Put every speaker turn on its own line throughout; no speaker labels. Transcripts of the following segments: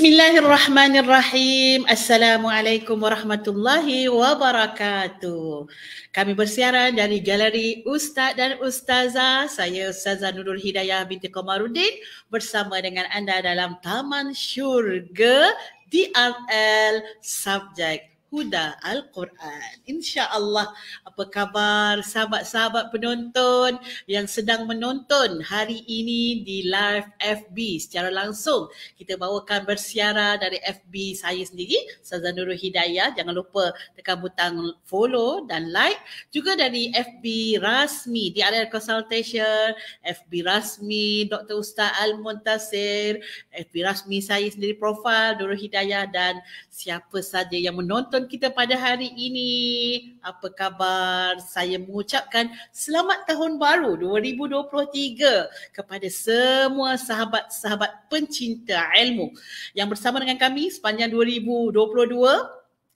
Bismillahirrahmanirrahim. Assalamualaikum warahmatullahi wabarakatuh. Kami bersiaran dari Galeri Ustaz dan Ustazah. Saya Ustazah Nurul Hidayah binti Komarudin bersama dengan anda dalam Taman Syurga DRL subjek Huda Al-Quran. InsyaAllah, apa khabar sahabat-sahabat penonton yang sedang menonton hari ini di live FB secara langsung. Kita bawakan bersiaran dari FB saya sendiri, Ustazah Nurul Hidayah. Jangan lupa tekan butang follow dan like. Juga dari FB rasmi DRL Consultation, FB rasmi Dr. Ustaz Al-Muntasir, FB rasmi saya sendiri profil Nurul Hidayah, dan siapa saja yang menonton kita pada hari ini. Apa khabar? Saya mengucapkan selamat tahun baru 2023 kepada semua sahabat-sahabat pencinta ilmu yang bersama dengan kami sepanjang 2022.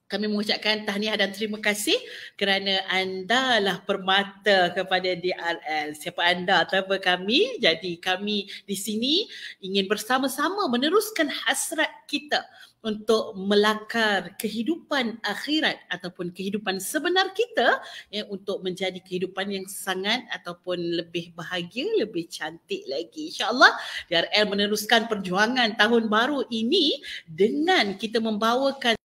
Kami mengucapkan tahniah dan terima kasih kerana anda lah permata kepada DRL. Siapa anda tanpa kami? Jadi kami di sini ingin bersama-sama meneruskan hasrat kita untuk melakar kehidupan akhirat ataupun kehidupan sebenar kita, untuk menjadi kehidupan yang sangat ataupun lebih bahagia, lebih cantik lagi. InsyaAllah DRL meneruskan perjuangan tahun baru ini dengan kita bawakan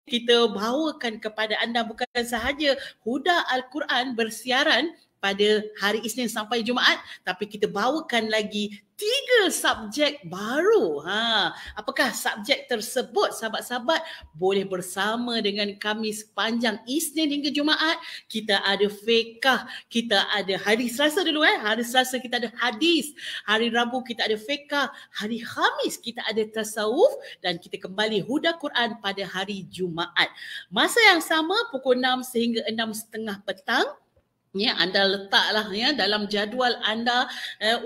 kepada anda bukan sahaja Huda Al-Quran bersiaran pada hari Isnin sampai Jumaat, tapi kita bawakan lagi 3 subjek baru. Apakah subjek tersebut? Sahabat-sahabat boleh bersama dengan kami sepanjang Isnin hingga Jumaat. Kita ada fiqh, kita ada hari Selasa dulu hari Selasa kita ada hadis, hari Rabu kita ada fiqh, hari Khamis kita ada tasawuf, dan kita kembali Huda Quran pada hari Jumaat. Masa yang sama pukul 6 sehingga 6.30 petang. Anda letaklah dalam jadual anda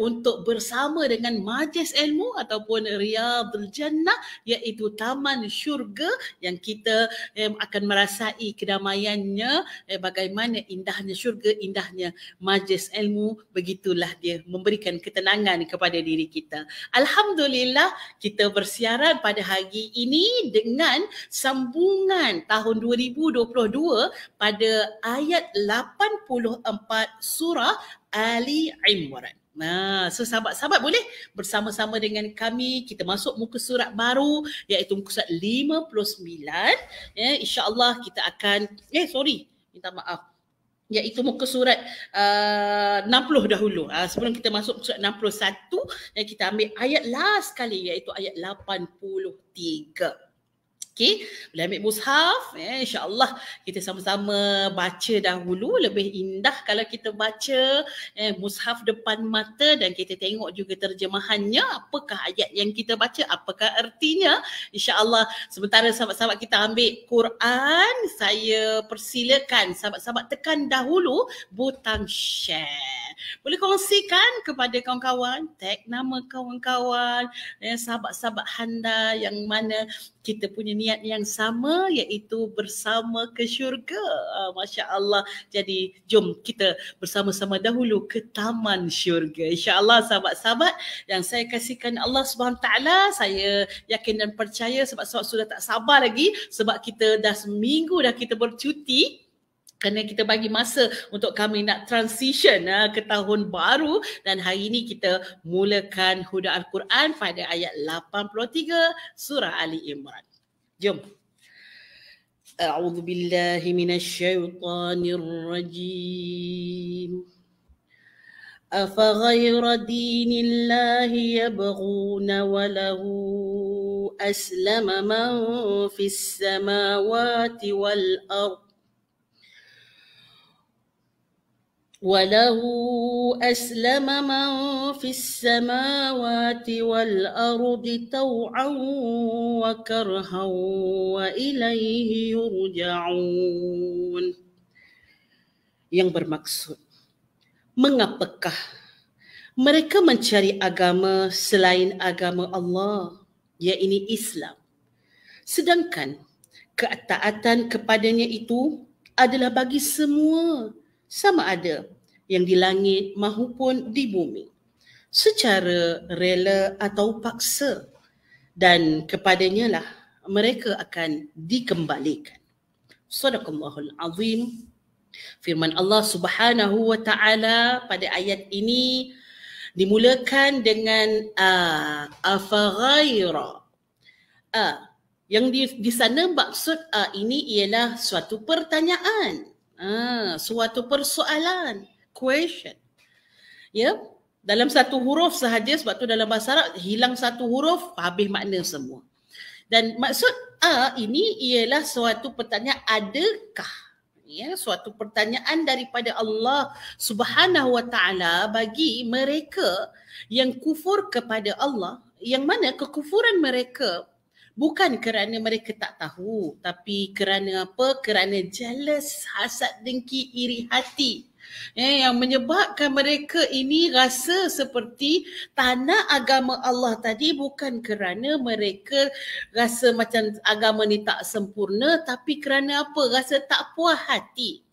untuk bersama dengan majlis ilmu ataupun Riyadul Jannah, iaitu Taman Syurga yang kita akan merasai kedamaiannya, bagaimana indahnya syurga, indahnya majlis ilmu. Begitulah dia memberikan ketenangan kepada diri kita. Alhamdulillah, kita bersiaran pada hari ini dengan sambungan tahun 2022 pada ayat 84 surah Ali Imran. So sahabat-sahabat boleh bersama-sama dengan kami kita masuk muka surat baru, iaitu muka surat 59. InsyaAllah kita akan minta maaf, iaitu muka surat 60 dahulu. Sebelum kita masuk muka surat 61, kita ambil ayat last kali, iaitu ayat 83. Okey, boleh ambil mushaf. InsyaAllah kita sama-sama baca dahulu. Lebih indah kalau kita baca mushaf depan mata dan kita tengok juga terjemahannya. Apakah ayat yang kita baca, apakah artinya. InsyaAllah sementara sahabat-sahabat kita ambil Quran, saya persilakan sahabat-sahabat tekan dahulu butang share. Boleh kongsikan kepada kawan-kawan, tag nama kawan-kawan, sahabat-sahabat anda yang mana kita punya niat yang sama, iaitu bersama ke syurga. Masya Allah. Jadi jom kita bersama-sama dahulu ke Taman Syurga. InsyaAllah sahabat-sahabat yang saya kasihkan Allah SWT, saya yakin dan percaya sahabat-sahabat sudah tak sabar lagi sebab kita dah seminggu dah kita bercuti. Kerana kita bagi masa untuk kami nak transition ke tahun baru, dan hari ini kita mulakan Huda Al-Quran pada ayat 83 surah Ali Imran. Jom. A'udzu billahi minasyaitonir rajim. Afaghayra dinillahi yabghuna wa lahu aslama man fis samawati wal ardh وله أسلم من في السماوات والأرض طوعا وكرها وإليه يرجعون. Yang bermaksud, mengapakah mereka mencari agama selain agama Allah, iaitu Islam, sedangkan ketaatan kepadanya itu adalah bagi semua, sama ada yang di langit mahupun di bumi, secara rela atau paksa, dan kepadanya lah mereka akan dikembalikan. Sadaqallahul azim. Firman Allah Subhanahu wa taala pada ayat ini dimulakan dengan afaghaira. Yang di sana maksud ini ialah suatu pertanyaan, suatu persoalan, question. Ya, dalam satu huruf sahaja, sebab tu dalam bahasa Arab hilang satu huruf habis makna semua. Dan maksud ini ialah suatu pertanyaan, adakah? Ya, suatu pertanyaan daripada Allah Subhanahu wa taala bagi mereka yang kufur kepada Allah, yang mana kekufuran mereka bukan kerana mereka tak tahu, tapi kerana apa? Kerana jealous, hasad, dengki, iri hati. Yang menyebabkan mereka ini rasa seperti tanah agama Allah tadi bukan kerana mereka rasa macam agama ni tak sempurna, tapi kerana apa? Rasa tak puas hati.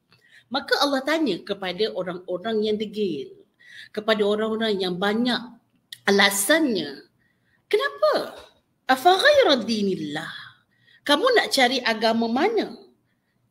Maka Allah tanya kepada orang-orang yang degil, kepada orang-orang yang banyak alasannya. Kenapa? Afaghaira dinillah. Kamu nak cari agama mana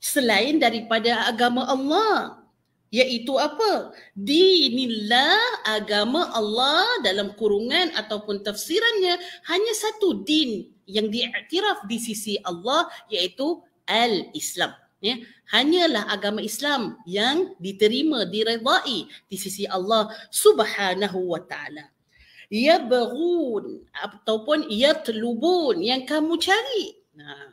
selain daripada agama Allah? Iaitu apa? Dinillah, agama Allah dalam kurungan ataupun tafsirannya hanya satu din yang diiktiraf di sisi Allah, iaitu al-Islam. Ya, hanyalah agama Islam yang diterima, diredai di sisi Allah Subhanahu wa taala. Yabghun ataupun yatlubun, yang kamu cari.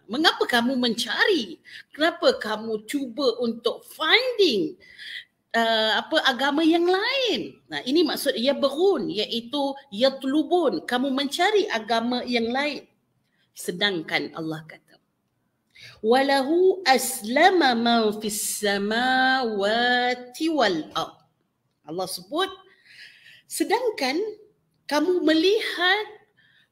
Mengapa kamu mencari? Kenapa kamu cuba untuk finding agama yang lain? Ini maksud yabghun, iaitu yatlubun, kamu mencari agama yang lain. Sedangkan Allah kata, walahu aslama man fis samawati wal ard. Allah sebut, sedangkan kamu melihat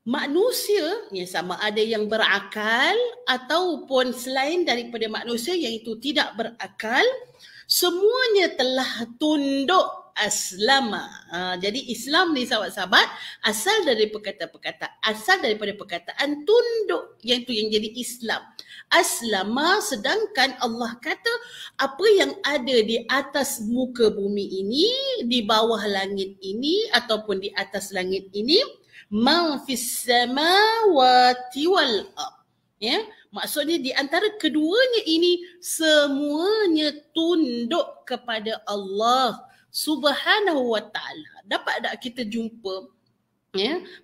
manusia yang sama ada yang berakal ataupun selain daripada manusia yang itu tidak berakal, semuanya telah tunduk aslama. Jadi Islam ni sahabat-sahabat asal dari daripada perkataan tunduk, yang itu yang jadi Islam. Aslama, sedangkan Allah kata apa yang ada di atas muka bumi ini, di bawah langit ini ataupun di atas langit ini, man fis samawati wal ard. Ya, maksudnya di antara keduanya ini semuanya tunduk kepada Allah Subhanahu wa taala. Dapat tak kita jumpa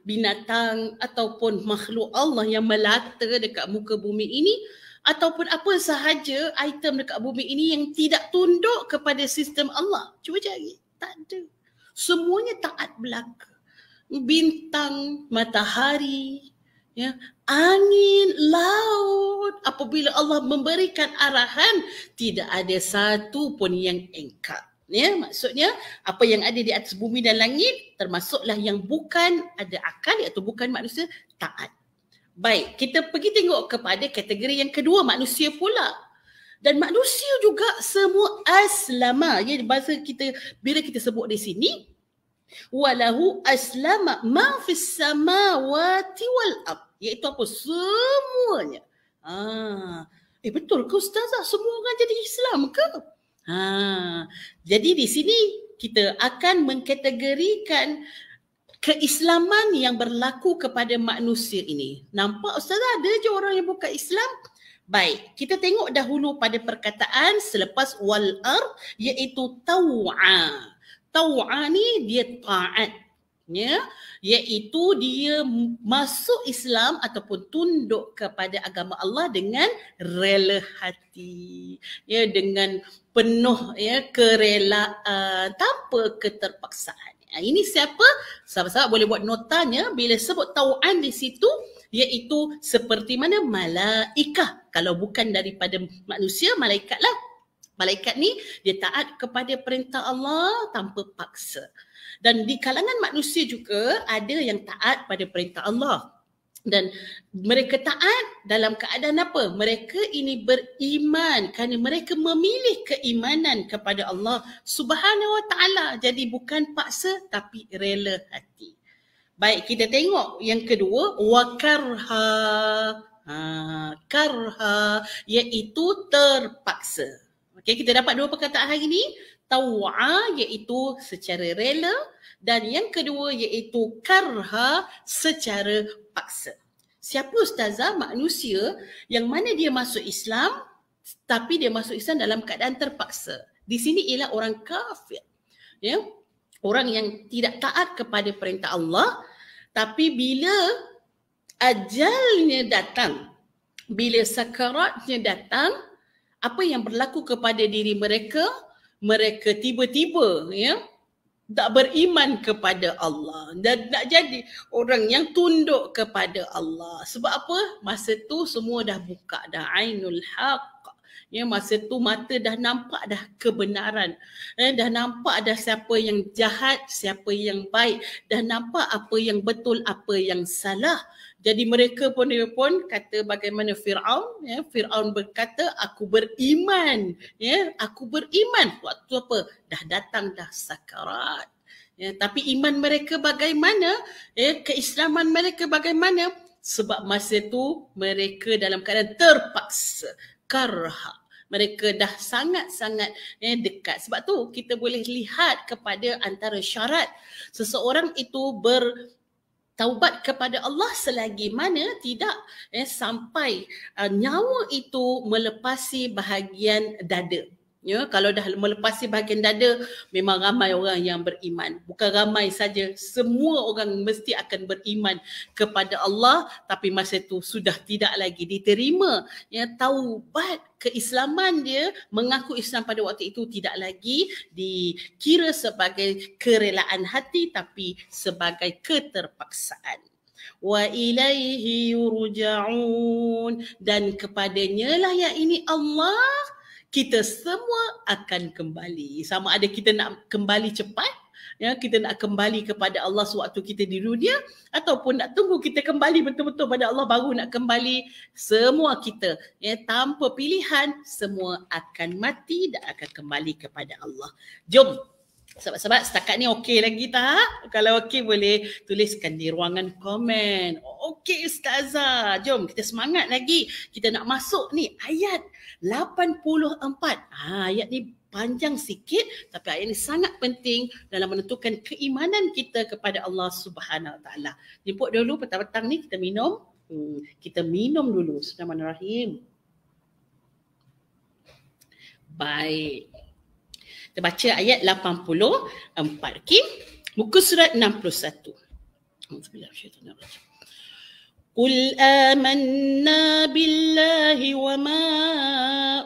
binatang ataupun makhluk Allah yang melata dekat muka bumi ini, ataupun apa sahaja item dekat bumi ini yang tidak tunduk kepada sistem Allah? Cuba cari. Tak ada. Semuanya taat belaka. Bintang, matahari, angin, laut, apabila Allah memberikan arahan, tidak ada satu pun yang engkar. Maksudnya apa yang ada di atas bumi dan langit termasuklah yang bukan ada akal, iaitu bukan manusia, taat. Baik, kita pergi tengok kepada kategori yang kedua, manusia pula. Dan manusia juga semua aslama. Ya, bahasa kita bila kita sebut di sini, walahu aslama ma fis samawati wal ard, iaitu apa? Semuanya. Betul ke Ustazah? Semua orang jadi Islam ke? Jadi di sini kita akan mengkategorikan keislaman yang berlaku kepada manusia ini. Nampak Ustazah, ada je orang yang bukan Islam? Baik, kita tengok dahulu pada perkataan selepas wal ard, iaitu taw'a. Taw'a ni dia taat, iaitu dia masuk Islam ataupun tunduk kepada agama Allah dengan rela hati, dengan penuh kerelaan, tanpa keterpaksaan. Ini siapa? Sahabat-sahabat boleh buat notanya bila sebut tau'an di situ, iaitu seperti mana malaikah. Kalau bukan daripada manusia, malaikat lah. Malaikat ni dia taat kepada perintah Allah tanpa paksa. Dan di kalangan manusia juga ada yang taat pada perintah Allah. Dan mereka taat dalam keadaan apa? Mereka ini beriman kerana mereka memilih keimanan kepada Allah Subhanahu wa taala. Jadi bukan paksa tapi rela hati. Baik, kita tengok yang kedua, wakarha. Karha iaitu terpaksa. Okey, kita dapat dua perkataan hari ni. Taw'a iaitu secara rela dan yang kedua iaitu karha secara paksa. Siapa ustazah? Manusia yang mana dia masuk Islam tapi dia masuk Islam dalam keadaan terpaksa. Di sini ialah orang kafir. Ya. Orang yang tidak taat kepada perintah Allah, tapi bila ajalnya datang, bila sakaratnya datang, apa yang berlaku kepada diri mereka? Mereka tiba-tiba tak beriman kepada Allah dan nak jadi orang yang tunduk kepada Allah. Sebab apa? Masa tu semua dah buka dah ainul haq. Masa tu mata dah nampak dah kebenaran. Dah nampak dah siapa yang jahat, siapa yang baik. Dah nampak apa yang betul, apa yang salah. Jadi mereka pun kata bagaimana Fir'aun. Fir'aun berkata, aku beriman. Aku beriman. Waktu apa? Dah datang dah sakarat. Tapi iman mereka bagaimana? Keislaman mereka bagaimana? Sebab masa tu mereka dalam keadaan terpaksa. Karha. Mereka dah sangat-sangat dekat. Sebab tu kita boleh lihat kepada antara syarat seseorang itu bertaubat kepada Allah selagi mana tidak sampai nyawa itu melepasi bahagian dada. Kalau dah melepasi bahagian dada, memang ramai orang yang beriman. Bukan ramai saja, semua orang mesti akan beriman kepada Allah, tapi masa itu sudah tidak lagi diterima. Taubat keislaman dia, mengaku Islam pada waktu itu tidak lagi dikira sebagai kerelaan hati, tapi sebagai keterpaksaan. Wa ilaihi yurja'un, dan kepadanya lah yang ini Allah kita semua akan kembali. Sama ada kita nak kembali cepat, kita nak kembali kepada Allah sewaktu kita di dunia, ataupun nak tunggu kita kembali betul-betul pada Allah baru nak kembali. Semua kita tanpa pilihan, semua akan mati dan akan kembali kepada Allah. Jom. Sahabat-sahabat, setakat ni okey lagi tak? Kalau okey boleh tuliskan di ruangan komen. Okey Ustazah, jom kita semangat lagi. Kita nak masuk ni ayat 84. Ayat ni panjang sikit tapi ayat ni sangat penting dalam menentukan keimanan kita kepada Allah Subhanahu Wa Taala. Jemput dulu petang-petang ni kita minum. Kita minum dulu. Bismillahirrahmanirrahim. Baik. Kita baca ayat 84. Okay? Muka surat 61. Qul amanna billahi wa ma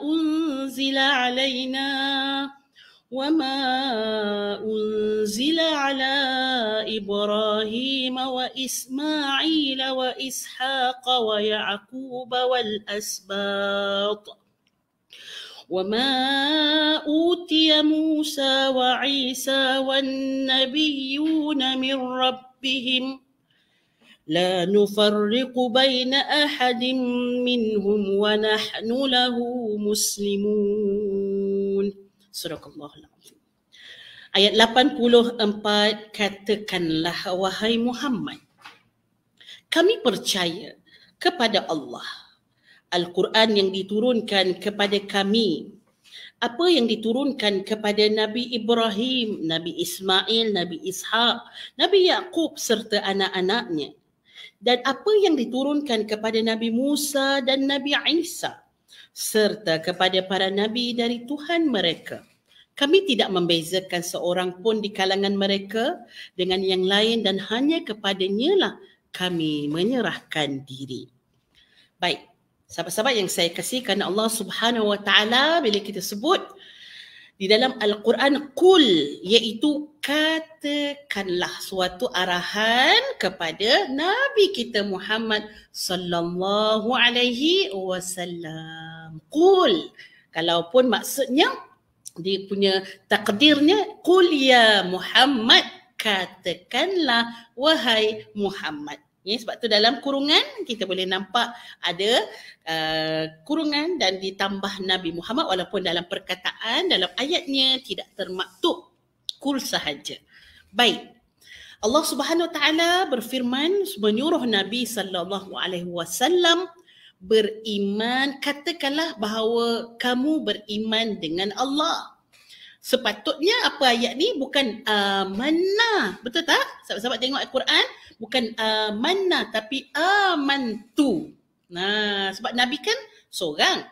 unzila alaina wa ma unzila ala Ibrahim wa Ismail wa Ishaq wa Ya'qub wal asbat. وما أوتي موسى وعيسى والنبيون من ربهم لا نفرق بين أحد منهم ونحن له مسلمون. Surah Allah. Ayat 84, katakanlah wahai Muhammad, kami percaya kepada Allah, Al-Quran yang diturunkan kepada kami, apa yang diturunkan kepada Nabi Ibrahim, Nabi Ismail, Nabi Ishaq, Nabi Yaqub serta anak-anaknya, dan apa yang diturunkan kepada Nabi Musa dan Nabi Isa serta kepada para nabi dari Tuhan mereka. Kami tidak membezakan seorang pun di kalangan mereka dengan yang lain dan hanya kepadanya lah kami menyerahkan diri. Baik. Sahabat-sahabat yang saya kasihkan Allah Subhanahu Wa Taala, bila kita sebut di dalam Al-Quran qul, iaitu katakanlah, suatu arahan kepada Nabi kita Muhammad sallallahu alaihi wasallam. Qul, kalaupun maksudnya dia punya takdirnya qul ya Muhammad, katakanlah wahai Muhammad. Sebab tu dalam kurungan kita boleh nampak ada kurungan dan ditambah Nabi Muhammad, walaupun dalam perkataan dalam ayatnya tidak termaktub, kul sahaja. Baik. Allah Subhanahu Wa Taala berfirman menyuruh Nabi sallallahu alaihi wasallam beriman, katakanlah bahawa kamu beriman dengan Allah. Sepatutnya apa ayat ni bukan amanna. Betul tak? Sahabat-sahabat tengok Al-Quran, bukan amanna tapi amantu. Nah, sebab Nabi kan seorang.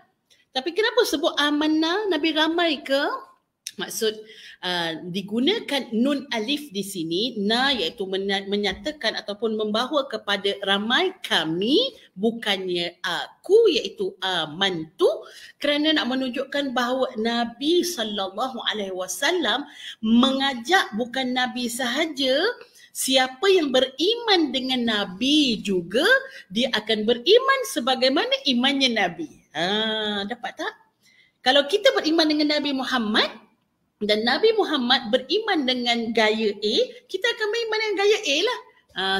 Tapi kenapa sebut amanna? Nabi ramai ke? Maksud digunakan nun alif di sini, na iaitu menyatakan ataupun membawa kepada ramai kami, bukannya aku iaitu amantu, kerana nak menunjukkan bahawa Nabi SAW mengajak bukan Nabi sahaja, siapa yang beriman dengan Nabi juga dia akan beriman sebagaimana imannya Nabi. Dapat tak? Kalau kita beriman dengan Nabi Muhammad dan Nabi Muhammad beriman dengan gaya A, kita akan beriman dengan gaya A lah.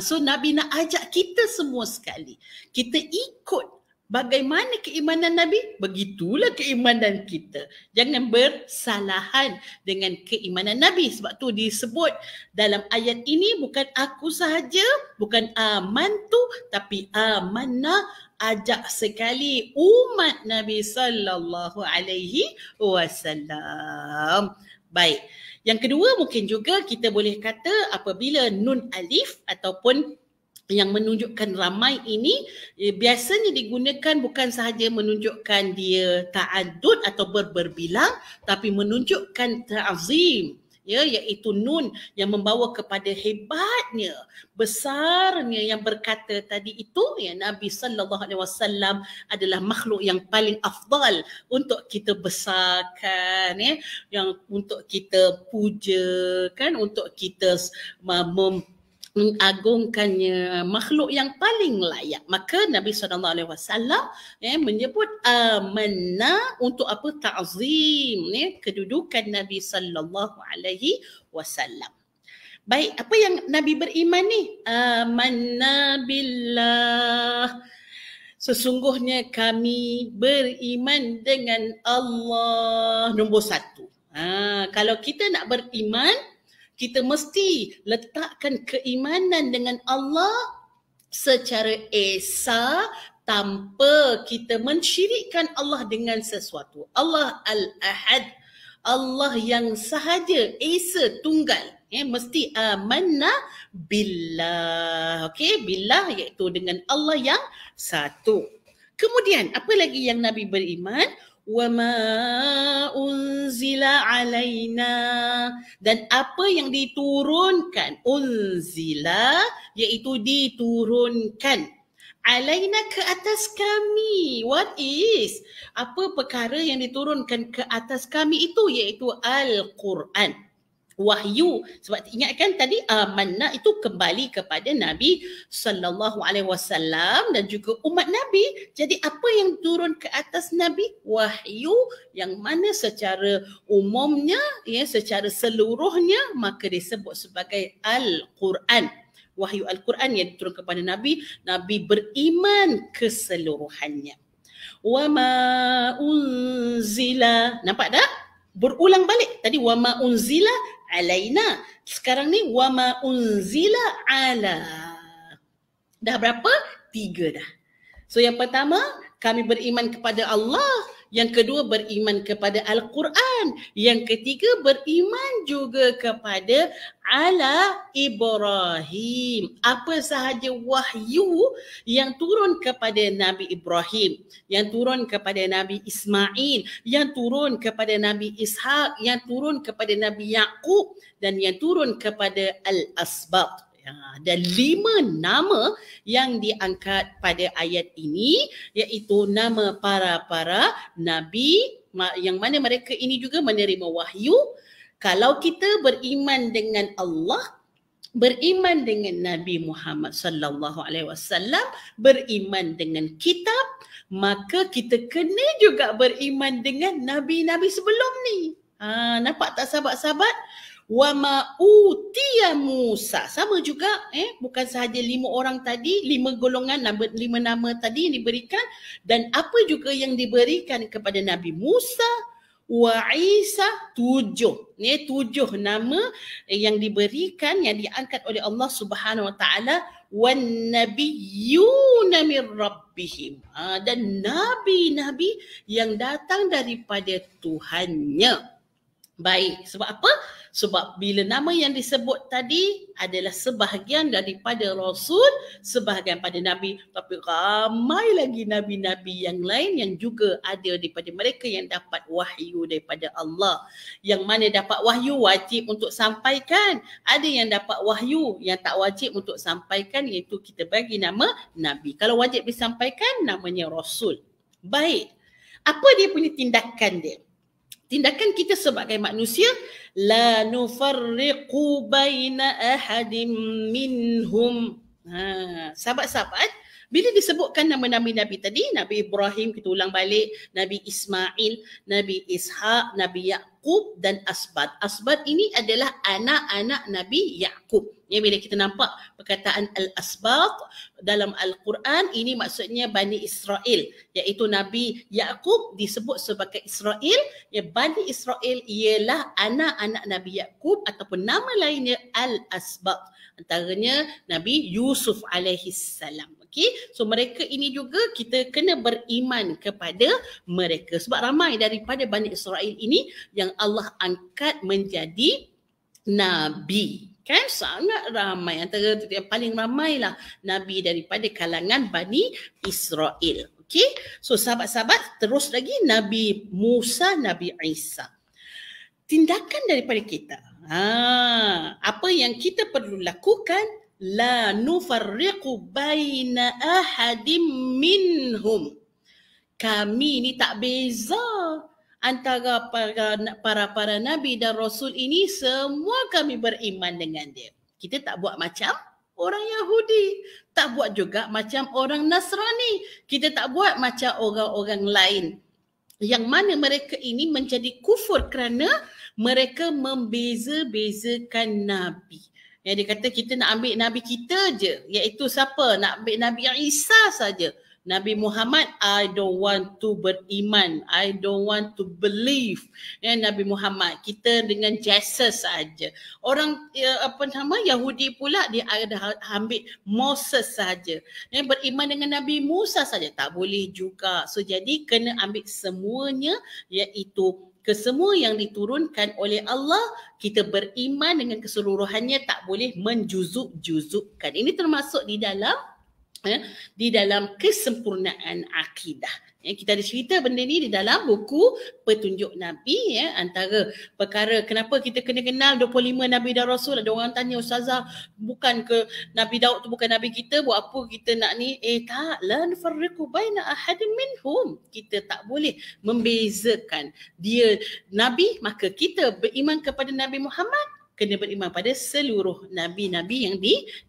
So Nabi nak ajak kita semua sekali. Kita ikut bagaimana keimanan Nabi, begitulah keimanan kita. Jangan bersalahan dengan keimanan Nabi. Sebab tu disebut dalam ayat ini bukan aku sahaja, bukan amantu, tapi amanna, ajak sekali umat Nabi sallallahu alaihi wasallam. Baik. Yang kedua mungkin juga kita boleh kata apabila nun alif ataupun yang menunjukkan ramai ini biasanya digunakan bukan sahaja menunjukkan dia ta'addud atau berbilang, tapi menunjukkan ta'zim, ya, iaitu nun yang membawa kepada hebatnya, besarnya yang berkata tadi itu, ya, Nabi sallallahu alaihi wasallam adalah makhluk yang paling afdal untuk kita besarkan, ya, yang untuk kita puja, kan, untuk kita mengagungkannya, makhluk yang paling layak. Maka Nabi SAW menyebut amanna untuk apa? Ta'zim, kedudukan Nabi SAW. Baik, apa yang Nabi beriman ni? Amanna billah. Sesungguhnya kami beriman dengan Allah. Nombor satu. Kalau kita nak beriman, kita mesti letakkan keimanan dengan Allah secara esa tanpa kita mensyirikkan Allah dengan sesuatu. Allah Al-Ahad, Allah yang sahaja, esa, tunggal. Mesti amanna billah. Okey, billah iaitu dengan Allah yang satu. Kemudian apa lagi yang Nabi beriman? وَمَا أُنْزِلَ عَلَيْنَا, dan apa yang diturunkan, unzila iaitu diturunkan, alaina ke atas kami. What is? Apa perkara yang diturunkan ke atas kami itu? Iaitu Al-Quran, wahyu. Sebab ingatkan tadi amanna itu kembali kepada Nabi sallallahu alaihi wasallam dan juga umat Nabi. Jadi apa yang turun ke atas Nabi? Wahyu, yang mana secara umumnya, ya, secara seluruhnya maka disebut sebagai Al-Quran. Wahyu Al-Quran yang diturun kepada Nabi, Nabi beriman keseluruhannya. Wa ma unzila, nampak tak? Berulang balik. Tadi wa ma unzila alaina. Sekarang ni wa ma unzila ala. Dah berapa? 3 dah. So yang pertama, kami beriman kepada Allah. Yang kedua, beriman kepada Al-Quran. Yang ketiga, beriman juga kepada ala Ibrahim. Apa sahaja wahyu yang turun kepada Nabi Ibrahim, yang turun kepada Nabi Ismail, yang turun kepada Nabi Ishaq, yang turun kepada Nabi Yaqub, dan yang turun kepada Al-Asbaq. Dan 5 nama yang diangkat pada ayat ini, iaitu nama para Nabi, yang mana mereka ini juga menerima wahyu. Kalau kita beriman dengan Allah, beriman dengan Nabi Muhammad sallallahu alaihi wasallam, beriman dengan kitab, maka kita kena juga beriman dengan nabi-nabi sebelum ni. Nampak tak sahabat-sahabat? Wa ma utiya Musa. Sama juga, bukan sahaja 5 orang tadi, 5 golongan, 5 nama tadi yang diberikan, dan apa juga yang diberikan kepada Nabi Musa, wa Isa, 7. 7 nama yang diberikan, yang diangkat oleh Allah Subhanahu Wa Taala wan nabiyyuna min rabbihim. Dan nabi-nabi yang datang daripada Tuhannya. Baik, sebab apa? Sebab bila nama yang disebut tadi adalah sebahagian daripada Rasul, sebahagian pada Nabi, tapi ramai lagi Nabi-Nabi yang lain yang juga ada daripada mereka yang dapat wahyu daripada Allah. Yang mana dapat wahyu wajib untuk sampaikan. Ada yang dapat wahyu yang tak wajib untuk sampaikan, iaitu kita bagi nama Nabi. Kalau wajib disampaikan, namanya Rasul. Baik, apa dia punya tindakan dia? Tindakan kita sebagai manusia, la nufarriqu baina ahadim minhum. Sahabat-sahabat, bila disebutkan nama Nabi-Nabi tadi, Nabi Ibrahim, kita ulang balik, Nabi Ismail, Nabi Ishaq, Nabi Yaqub dan Asbat. Asbat ini adalah anak-anak Nabi Yaqub. Ya, bila kita nampak perkataan Al-Asbat dalam Al-Quran, ini maksudnya Bani Israel, iaitu Nabi Yaqub disebut sebagai Israel. Ya, Bani Israel ialah anak-anak Nabi Yaqub ataupun nama lainnya Al-Asbat. Antaranya Nabi Yusuf alaihi salam. Okey, so mereka ini juga kita kena beriman kepada mereka sebab ramai daripada Bani Israel ini yang Allah angkat menjadi nabi. Kan sangat ramai, antara yang paling ramailah nabi daripada kalangan Bani Israel. Okey, so sahabat-sahabat, terus lagi Nabi Musa, Nabi Isa. Tindakan daripada kita, apa yang kita perlu lakukan, la nufarriqu baina ahadim minhum. Kami ni tak beza antara para nabi dan rasul ini, semua kami beriman dengan dia. Kita tak buat macam orang Yahudi, tak buat juga macam orang Nasrani, kita tak buat macam orang-orang lain yang mana mereka ini menjadi kufur kerana mereka membeza-bezakan nabi. Yang dia kata kita nak ambil nabi kita je, iaitu siapa? Nak ambil Nabi Isa saja. Nabi Muhammad, I don't want to beriman, I don't want to believe. Ya, Nabi Muhammad, kita dengan Jesus saja. Orang Yahudi pula dia ada ambil Moses saja. Ya, beriman dengan Nabi Musa saja, tak boleh juga. So jadi kena ambil semuanya, iaitu kesemua yang diturunkan oleh Allah, kita beriman dengan keseluruhannya, tak boleh menjuzuk-juzukkan. Ini termasuk di dalam kesempurnaan akidah. Kita ada cerita benda ni di dalam buku Petunjuk Nabi. Antara perkara kenapa kita kena kenal 25 Nabi dan Rasul. Ada orang tanya, Ustazah, bukan ke Nabi Daud tu bukan Nabi kita, buat apa kita nak ni? Tak, la nufarriqu baina ahadin minhum. Kita tak boleh membezakan dia Nabi, maka kita beriman kepada Nabi Muhammad, kena beriman pada seluruh nabi-nabi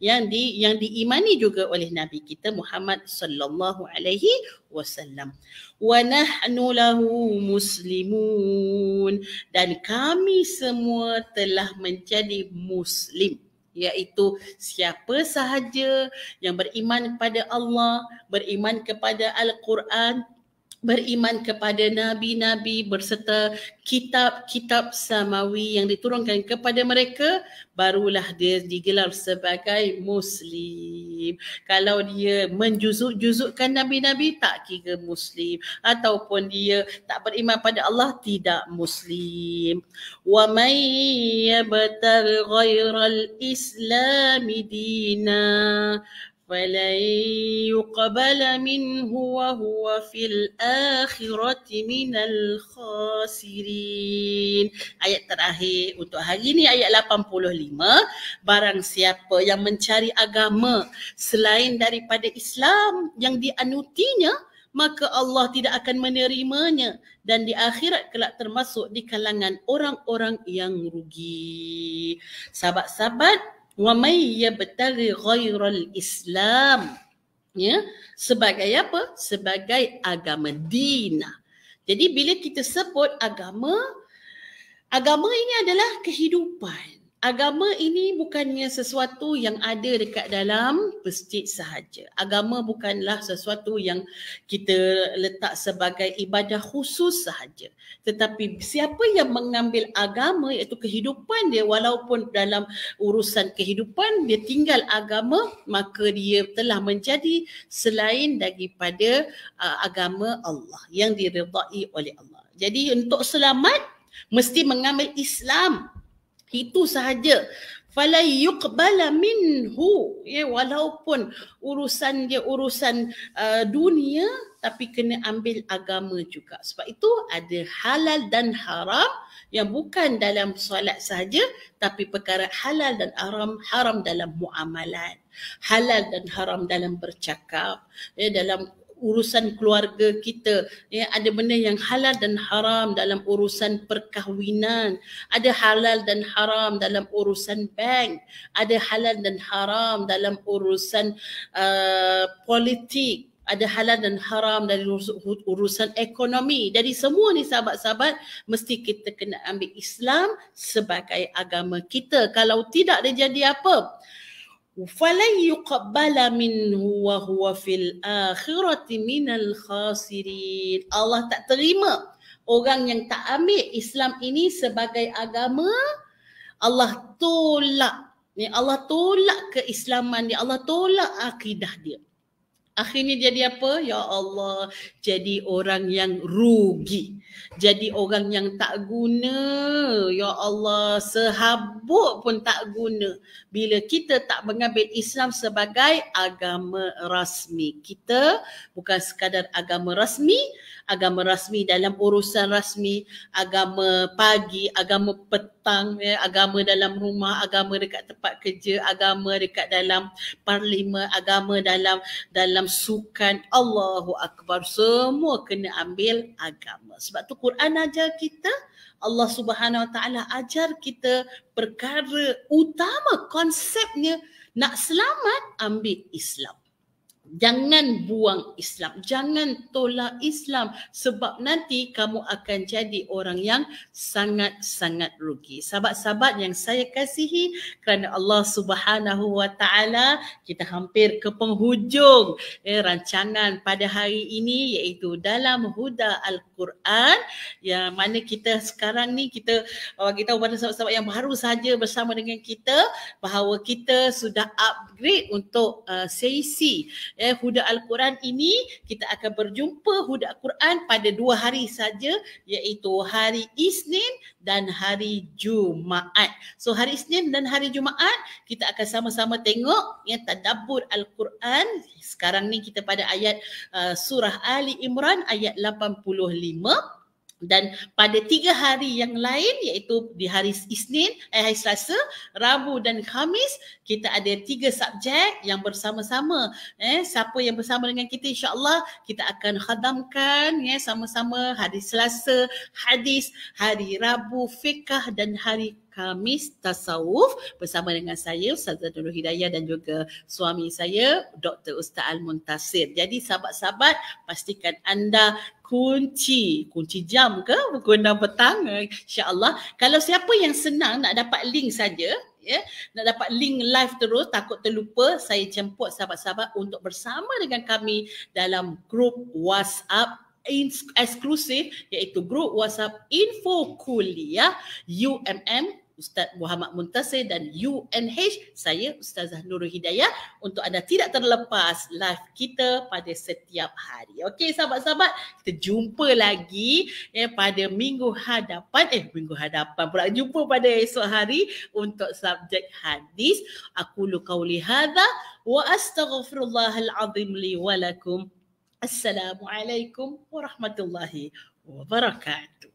yang diimani juga oleh nabi kita Muhammad sallallahu alaihi wasallam. Wa nahnu lahu muslimun, dan kami semua telah menjadi muslim, iaitu siapa sahaja yang beriman kepada Allah, beriman kepada Al-Quran, beriman kepada nabi-nabi berserta kitab-kitab samawi yang diturunkan kepada mereka, barulah dia digelar sebagai muslim. Kalau dia menjuzuk-juzukkan nabi-nabi, tak kira muslim. Ataupun dia tak beriman pada Allah, tidak muslim. Wa man yabtaghi ghairal islami dina فَلَنْ يُقْبَلَ مِنْهُ وَهُوَ فِي الْآخِرَةِ مِنَ الْخَاسِرِينَ. Ayat terakhir untuk hari ini, ayat 85. Barang siapa yang mencari agama selain daripada Islam yang dianutinya, maka Allah tidak akan menerimanya, dan di akhirat kelak termasuk di kalangan orang-orang yang rugi. Sahabat-sahabat, wa may yabtaghi ghairal Islam, sebagai apa? Sebagai agama dina. Jadi bila kita sebut agama ini adalah kehidupan. agama ini bukannya sesuatu yang ada dekat dalam masjid sahaja. Agama bukanlah sesuatu yang kita letak sebagai ibadah khusus sahaja. Tetapi siapa yang mengambil agama, iaitu kehidupan dia, walaupun dalam urusan kehidupan dia tinggal agama, maka dia telah menjadi selain daripada agama Allah yang diridai oleh Allah. Jadi untuk selamat mesti mengambil Islam. Itu sahaja. Fala yuqbala minhu, ya, walaupun urusan dia urusan dunia, tapi kena ambil agama juga. Sebab itu ada halal dan haram yang bukan dalam solat sahaja, tapi perkara halal dan haram dalam muamalat, halal dan haram dalam bercakap, ya, dalam urusan keluarga kita, ya, ada benda yang halal dan haram dalam urusan perkahwinan, ada halal dan haram dalam urusan bank, ada halal dan haram dalam urusan politik, ada halal dan haram dari urusan ekonomi. Jadi semua ni sahabat-sahabat, mesti kita kena ambil Islam sebagai agama kita. Kalau tidak, dia jadi apa? فَلَنْ يُقَبَّلَ مِنْهُ وَهُوَ فِي الْآخِرَةِ مِنَ الْخَاسِرِينَ. Allah tak terima orang yang tak ambil Islam ini sebagai agama. Allah tolak, Allah tolak keislaman dia, Allah tolak akidah dia. Akhirnya jadi apa? Ya Allah, jadi orang yang rugi. Jadi orang yang tak guna. Ya Allah, sehabuk pun tak guna. Bila kita tak mengambil Islam sebagai agama rasmi. Kita bukan sekadar agama rasmi dalam urusan rasmi, agama pagi, agama petang, ya, agama dalam rumah, agama dekat tempat kerja, agama dekat dalam parlimen, agama dalam sukan. Allahu Akbar, semua kena ambil agama. Sebab tu Quran ajar kita, Allah Subhanahu Wa Taala ajar kita perkara utama, konsepnya nak selamat, ambil Islam. Jangan buang Islam, jangan tolak Islam, sebab nanti kamu akan jadi orang yang sangat-sangat rugi. Sahabat-sahabat yang saya kasihi kerana Allah Subhanahu Wa Taala, kita hampir ke penghujung rancangan pada hari ini, iaitu dalam Huda Al-Quran, yang mana kita sekarang ni kita bagi tahu pada sahabat-sahabat yang baru saja bersama dengan kita bahawa kita sudah upgrade untuk sesi Huda Al-Quran ini. Kita akan berjumpa Huda Al-Quran pada 2 hari saja, iaitu hari Isnin dan hari Jumaat. So hari Isnin dan hari Jumaat kita akan sama-sama tengok tadabbur Al-Quran. Sekarang ni kita pada ayat surah Ali Imran ayat 85. Dan pada 3 hari yang lain, iaitu di hari Isnin, hari Selasa, Rabu dan Khamis, kita ada 3 subjek yang bersama-sama. Siapa yang bersama dengan kita, insya-Allah kita akan khadamkan sama-sama hari Selasa hadis, hari Rabu fiqh dan hari Khamis tasawuf bersama dengan saya Ustazah Nurul Hidayah dan juga suami saya Dr. Ustaz Al-Muntasir. Jadi sahabat-sahabat, pastikan anda kunci jam ke pukul 6 petang, insya-Allah. Kalau siapa yang senang nak dapat link saja, nak dapat link live terus, takut terlupa, saya jemput sahabat-sahabat untuk bersama dengan kami dalam grup WhatsApp eksklusif, iaitu grup WhatsApp Info Kuliah UMM Ustaz Muhammad Muntasir dan UNH saya Ustazah Nurul Hidayah, untuk anda tidak terlepas live kita pada setiap hari. Okey sahabat-sahabat, kita jumpa lagi pada minggu hadapan pula jumpa pada esok hari untuk subjek hadis. Aqulu qauli hadza wa astaghfirullahal azim li wa lakum. Assalamualaikum warahmatullahi wabarakatuh.